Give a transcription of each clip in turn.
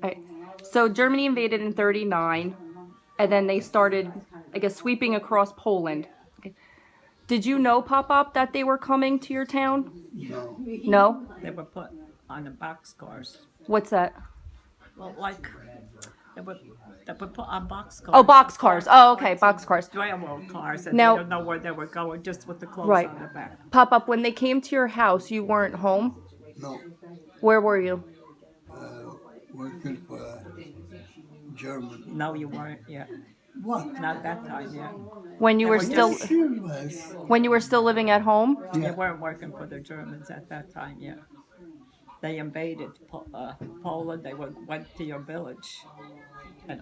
Right. So Germany invaded in 39, and then they started, I guess, sweeping across Poland. Okay. Did you know, Poppop, that they were coming to your town? No. No? They were put on the boxcars. What's that? Well, like they were, they were put on boxcars. Oh, boxcars. Oh, okay, boxcars. Railroad cars, and Now- they don't know where they were going, just with the clothes Right. on the back. Poppop, when they came to your house, you weren't home? No. Where were you? Working for German. No, you weren't yet. What? Not that time yet. When you were Yes. still Yes, you was. when you were still living at home? They Yeah. weren't working for the Germans at that time yet. They invaded Poland. They went to your village, and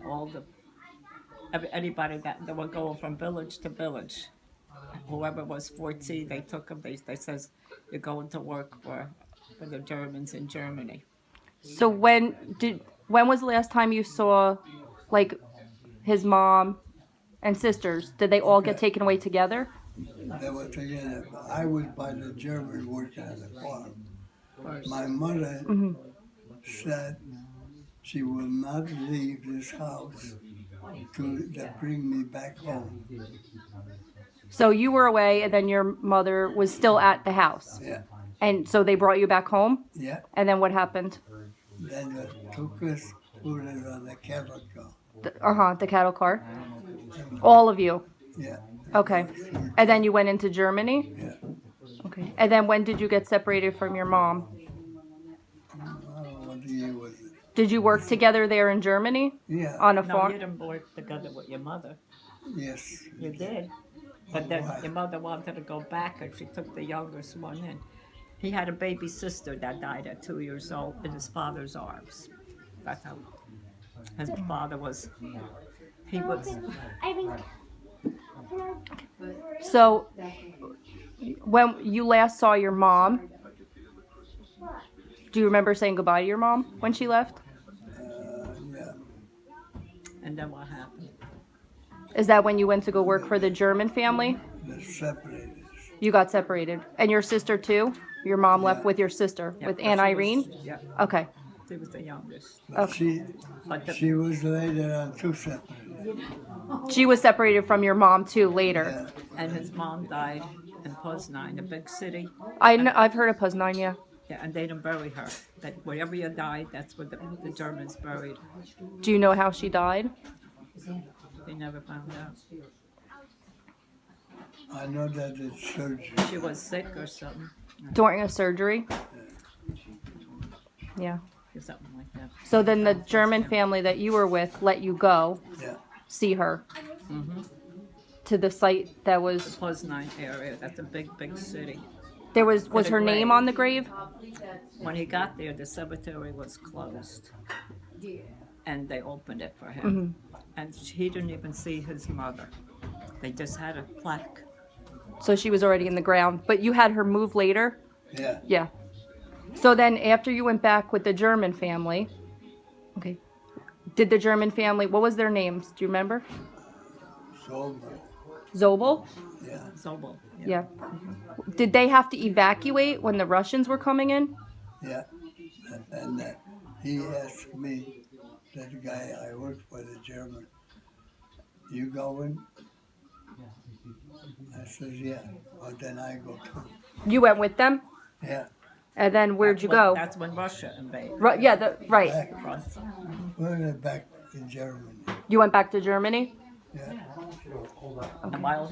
anybody that they were going from village to village. Whoever was 14, they took them. They says you're going to work for the Germans in Germany. So when was the last time you saw, like, his mom and sisters? Did they all get taken away together? They were together. I was by the German working at the farm. First. My mother said she will not leave this house to bring me back home. So you were away, and then your mother was still at the house. Yeah. And so they brought you back home? Yeah. And then what happened? Then they took us, put us on the cattle car. The cattle car? All of you? Yeah. Okay. And then you went into Germany? Yeah. Okay. And then when did you get separated from your mom? I don't know what year was it. Did you work together there in Germany? Yeah. On a No, farm? you didn't work together with your mother. Yes. You did. But then Why? your mother wanted to go back, and she took the youngest one in. He had a baby sister that died at 2 years old in his father's arms. That's how his father was. He was. So when you last saw your mom, do you remember saying goodbye to your mom when she left? Yeah. And then what happened? Is that when you went to go work for the German family? They separated us. You got separated. And your sister too? Your mom left Yeah. with your sister, Yeah, with but Aunt she was- Irene? Yeah, Okay. she was the youngest. But But the, she was later on too separated. She was separated from your mom too later. Yeah. and his mom died in Poznan, a big city. I've heard of Poznan, yeah. Yeah, and they didn't bury her. That wherever you died, that's where the Germans buried. Do you know how she died? They never found out. I know that it's surgery. She was sick or something. During a surgery? Yeah. Or something like that. So then the German family that you were with let you go Yeah. see her to the site that was Poznan area, that's a big, big city. there was the her name grave. on the grave? When he got there, the cemetery was closed. And they opened it for him. And he didn't even see his mother. They just had a plaque. So she was already in the ground, but you had her move later? Yeah. Yeah. So then after you went back with the German family, okay. Did the German family, what was their names? Do you remember? So, Zobel? yeah. Zobel. Yeah. Did they have to evacuate when the Russians were coming in? Yeah. And he asked me, that guy I worked for, the German, you going? I says, yeah. Well, then I go too. You went with them? Yeah. And then where'd you Well, go? That's when Russia invaded. Right, yeah, right. Back, we're back in Germany. You went back to Germany? Yeah. And while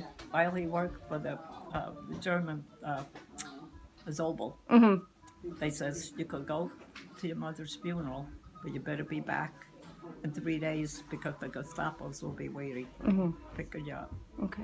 he worked for the German Zobel, they says you could go to your mother's funeral, but you better be back in 3 days because the Gestapos will be waiting, picking you up. Okay.